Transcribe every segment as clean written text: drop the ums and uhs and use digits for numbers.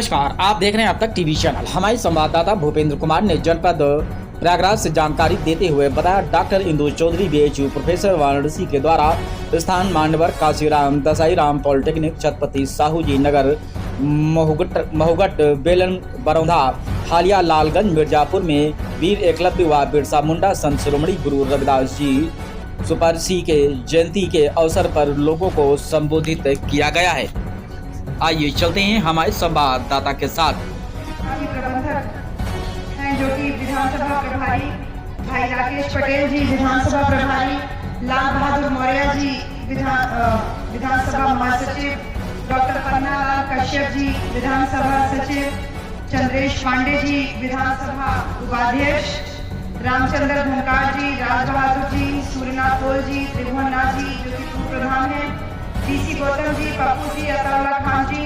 नमस्कार, आप देख रहे हैं अब तक टीवी चैनल। हमारे संवाददाता भूपेंद्र कुमार ने जनपद प्रयागराज से जानकारी देते हुए बताया, doctor Indu Chaudhary BHU professor Varanasi के द्वारा स्थान मांडवर काशीराम दसाईराम पॉलिटेक्निक छत्रपति साहू जी नगर महुगट बेलन बरौधा हालिया लालगंज मिर्जापुर में वीर एकलव्य व बिरसा मुंडा संत शिरोमणि गुरु रविदास जी सुपरसी के जयंती के अवसर पर लोगों को संबोधित किया गया है। आइए चलते हैं हमारे संवाददाता के साथ। प्रबंधक हैं जो कि विधानसभा प्रभारी भाई राकेश पटेल जी, विधानसभा प्रभारी लाल बहादुर मौर्य जी, विधानसभा महासचिव डॉक्टर पन्नालाल कश्यप जी, विधानसभा सचिव चंद्रेश पांडे जी, विधानसभा उपाध्यक्ष रामचंद्र धनकार जी, राज बहादुर जी, सूर्यनाथ कोल जी, त्रिभुवन नाथ जी जो कि पूर्व प्रधान है, डीसी गौतम जी, पप्पू जी, अताउल्ला खान जी,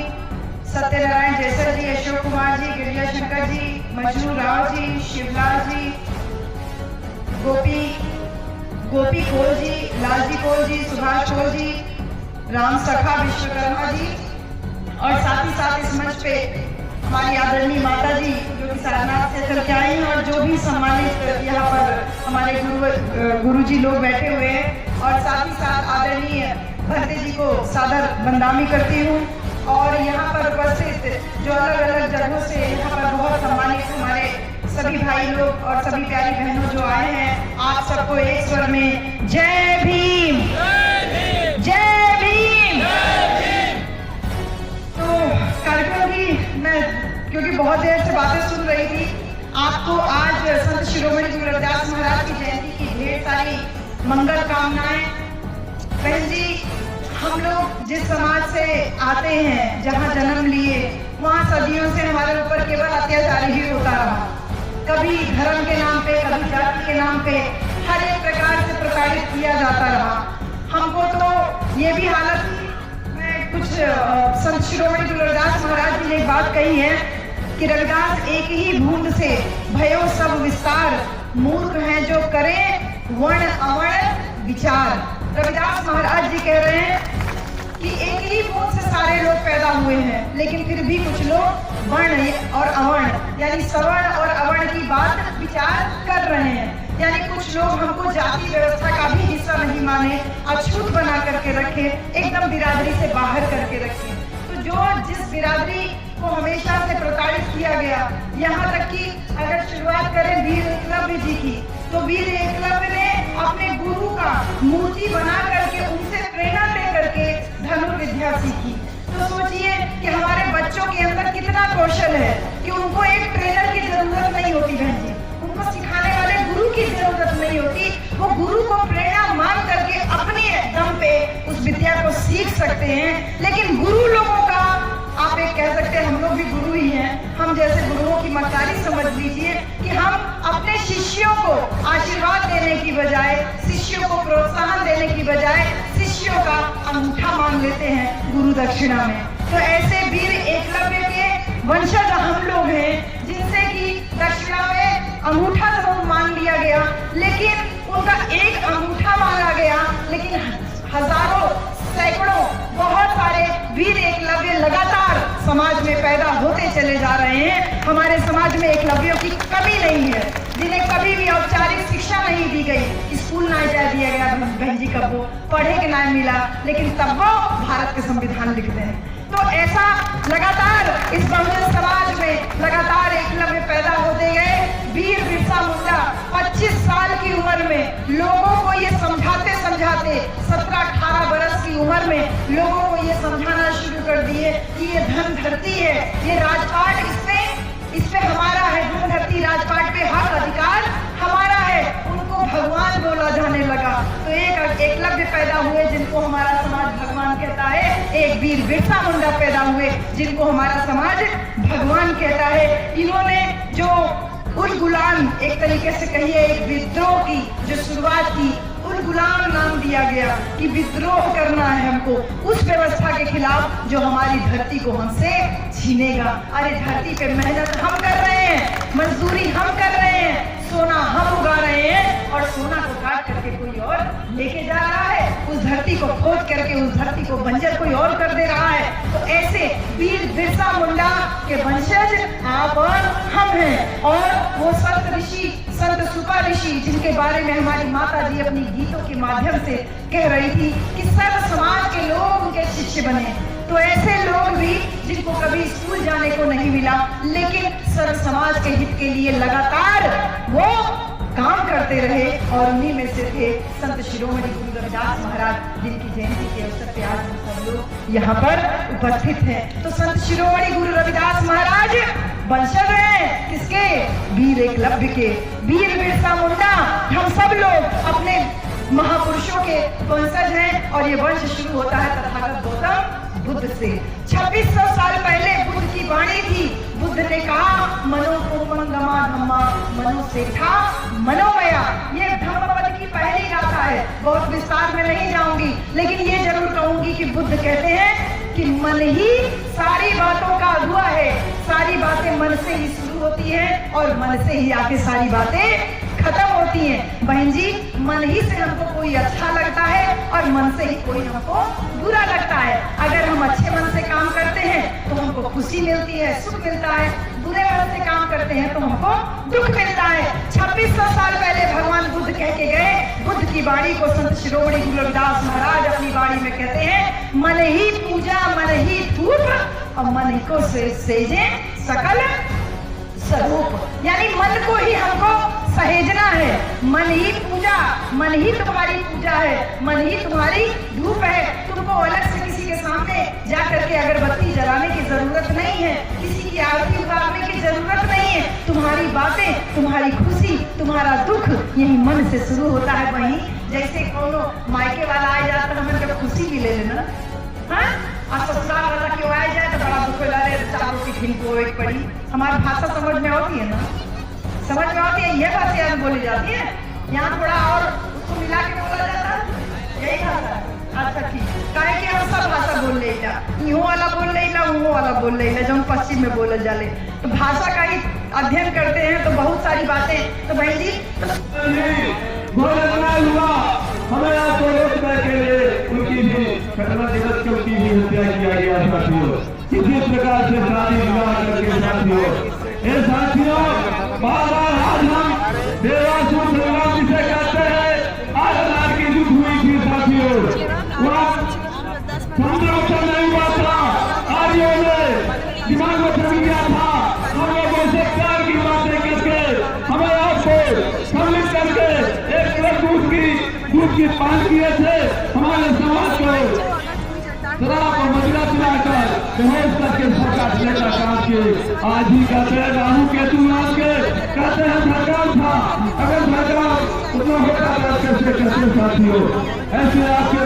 सत्यनारायण जैसर जी, अशोक कुमार जी, गिरिजा शंकर जी, मजनू राव जी, शिवलाल जी, गोपी कोल जी, लालजी कोल जी, सुभाष कोल जी, राम सखा विश्वकर्मा जी और साथ ही साथ इस मंच पे हमारी आदरणीय माता जी जो कि सारनाथ से चल के आई हैं और जो भी सम्मानित यहाँ पर हमारे गुरुजी लोग बैठे हुए हैं और साथ ही साथ आदरणीय भरते जी को सादर बंदामी करती हूँ और यहाँ पर उपस्थित जो अलग अलग जगहों से यहाँ पर बहुत सम्मानित हमारे सभी भाई लोग और सभी प्यारी बहनों जो आए हैं, आप सबको एक स्वर में जय भीम, जय भीम। तो कार्यक्रम की मैं क्योंकि बहुत देर से बातें सुन रही थी, आपको आज संत शिरोमणि गुरु रविदास महाराज की जयंती की ढेर सारी मंगल कामनाएं। बहन जी, हम लोग जिस समाज से आते हैं, जहाँ जन्म लिए, वहाँ सदियों से हमारे ऊपर केवल अत्याचार ही होता रहा। कभी धर्म के नाम पे, कभी जाति के नाम पे हर एक प्रकार से प्रताड़ित किया जाता रहा। हमको तो ये भी हालत, मैं कुछ संत शिरोमणि गुरु रविदास महाराज जी ने एक बात कही है कि रविदास एक ही बूंद से भयो सब विस्तार, मूर्ख हैं जो करें वर्ण अवर्ण विचार। रविदास महाराज जी कह रहे हैं कि एक ही बूंद से सारे लोग पैदा हुए हैं, लेकिन फिर भी कुछ लोग वर्ण और अवर्ण यानी सवर्ण और अवर्ण की बात विचार कर रहे हैं। यानी कुछ लोग हमको जाति व्यवस्था का भी हिस्सा नहीं माने, अछूत बना करके रखे, एकदम बिरादरी से बाहर करके रखे। तो जो जिस बिरादरी को हमेशा से प्रताड़ित किया गया, यहाँ तक कि अगर शुरुआत करें वीर एकलव्य जी की, तो वीर एकलव्य ने अपने गुरु का मूर्ति बना करके उनसे प्रेरणा ले करके धनुर्विद्या सीखी। तो सोचिए कि हमारे बच्चों के अंदर कितना कौशल है कि उनको एक ट्रेनर की जरूरत नहीं होती बहन जी, उनको सिखाने वाले गुरु की जरूरत नहीं होती। वो गुरु को प्रेरणा मान करके अपने दम पे उस विद्या को सीख सकते हैं। लेकिन गुरु लोगों का, आप एक कह सकते हैं हम लोग भी गुरु ही हैं, हम जैसे गुरुओं की मक्कारी समझ लीजिए कि हम अपने शिष्यों को आशीर्वाद देने की बजाय, शिष्यों को प्रोत्साहन देने की बजाय शिष्यों का अंगूठा मांग लेते हैं गुरु दक्षिणा में। तो ऐसे वीर एकलव्य के वंशज हम लोग हैं जिनसे कि दक्षिणा में अंगूठा जरूर मांग लिया गया, लेकिन उनका एक अंगूठा मांगा गया, लेकिन हजारों सैकड़ों बहुत सारे वीर एकलव्य लगातार समाज में पैदा होते चले जा रहे हैं। हमारे समाज में एकलव्यों की कमी नहीं है, जिन्हें कभी भी औपचारिक शिक्षा नहीं दी गई, स्कूल ना जा दिया गया बहन जी, कब वो पढ़े के ना मिला, लेकिन तब वो भारत के संविधान लिखते हैं। तो ऐसा लगातार इस बहुजन समाज में लगातार एकलव्य पैदा होते गए। वीर बिरसा मुंडा 25 साल की उम्र में लोगों को ये समझाते 17-18 बरस की उम्र में लोगों को ये समझाना शुरू कर दिए कि ये धन धरती है, ये राजपाट इस पे हमारा है, धन धरती राजपाट पे हक अधिकार हमारा है। उनको भगवान बोला जाने लगा। तो एक एकलव्य पैदा हुए जिनको हमारा समाज भगवान कहता है, एक वीर बिरसा मुंडा पैदा हुए जिनको हमारा समाज भगवान कहता है। इन्होंने जो उल गुलाम, एक तरीके से कहिए एक विद्रोह की जो शुरुआत की, उल गुलाम नाम दिया गया कि विद्रोह करना है हमको उस व्यवस्था के खिलाफ जो हमारी धरती को हमसे छीनेगा। अरे धरती पे मेहनत हम कर रहे हैं, मजदूरी हम कर रहे हैं, सोना हम उगा रहे हैं और सोना को काट करके कोई और लेके जा रहा है, उस धरती को खोद करके उस धरती को बंजर कोई और कर दे रहा है। तो ऐसे वीर बिरसा मुंडा के वंशज आप और हम हैं। और वो संत ऋषि, संत सुपा ऋषि, जिनके बारे में हमारी माता जी अपनी गीतों के माध्यम से कह रही थी कि सर्व समाज के लोग उनके शिष्य बने, तो ऐसे लोग भी जिनको कभी स्कूल जाने को नहीं मिला, लेकिन सर्व समाज के हित के लिए लगातार वो काम करते रहे, और उन्हीं में से थे संत शिरोमणि गुरु रविदास महाराज, जिनकी जयंती के अवसर पे आज हम सब लोग यहाँ पर उपस्थित हैं। तो संत शिरोमणि गुरु रविदास महाराज वंशज हैं किसके? वीर एकलव्य के, वीर बिरसा मुंडा। हम सब लोग अपने महापुरुषों के वंशज हैं, और ये वंश शुरू होता है तथागत गौतम बुद्ध से। 2600 साल पहले बुद्ध की वाणी थी। बुद्ध ने कहा मनो पुमंगमा धम्मा, मनो से था मनोमया। ये धम्मपद की पहली गाथा है, बहुत विस्तार में नहीं जाऊंगी, लेकिन ये जरूर कहूंगी कि बुद्ध कहते हैं कि मन ही सारी बातों का अगुआ है। सारी बातें मन से ही शुरू होती हैं, और मन से ही आके सारी बातें खत्म होती हैं। बहन जी, मन ही से हमको कोई अच्छा लगता है, और मन से ही कोई हमको बुरा लगता है। अगर हम अच्छे मन से काम करते हैं तो हमको खुशी मिलती है, सुख मिलता है। बुरे मन से काम करते हैं तो हमको दुख मिलता है। 2600 साल पहले भगवान बुद्ध कह के गए। बुद्ध की वाणी को संत शिरोमणि गुरु रविदास महाराज अपनी वाणी में कहते हैं, मन ही पूजा मन ही धूप, और मन ही को सेजे सकल स्वरूप। यानी मन को ही हमको सहेजना है। मन ही पूजा, मन ही तुम्हारी पूजा है, मन ही तुम्हारी धूप है। तुमको अलग से किसी के सामने जा करके अगरबत्ती जलाने की जरूरत नहीं है, किसी की आरती उतारने की जरूरत नहीं है। तुम्हारी बातें, तुम्हारी खुशी, तुम्हारा दुख यही मन से शुरू होता है। वहीं जैसे कोनो मायके वाला आ जाता है, जब खुशी भी ले लेना, हाँ, और ससुराल वाला क्यों आ जाए तो बड़ा दुख होता है, चारों की खिल को एक पड़ी। हमारी भाषा समझ में होती है ना, समझ में आती है, ये बात याद बोली जाती है। यहाँ थोड़ा और उसको मिला के बोला जाता है, यही भाषा। अच्छा ठीक, काहे कि हम सब भाषा बोल ले जा, इहो वाला बोल ले ला, उहो वाला बोल ले ला, जो हम पश्चिम में बोले जाले। तो भाषा का ही अध्ययन करते हैं तो बहुत सारी बातें। तो बहन जी हमें आपको रोकने के लिए उनकी भी घटना दिवस की उनकी भी हत्या किया गया साथियों। इसी प्रकार से शादी विवाह करके साथियों, ये साथियों बार-बार आज हम देवासुर संग्राम जिसे कहते हैं, आज रात की युद्ध हुई थी साथियों। वहाँ समुद्र नहीं हुआ था, आर्यों ने दिमाग में चल गया था। हम लोगों से प्यार की बातें करके हमें आपको सम्मिलित करके एक दूध की पान किए थे। हमारे समाज को शराब और मदिरा पिलाकर बेहोश करके सरकार का काम किए। आज ही कहते हैं राहु केतु नाम के, कहते हैं सरकार था। अगर सरकार उतना होता तो कैसे साथियों, ऐसे आपके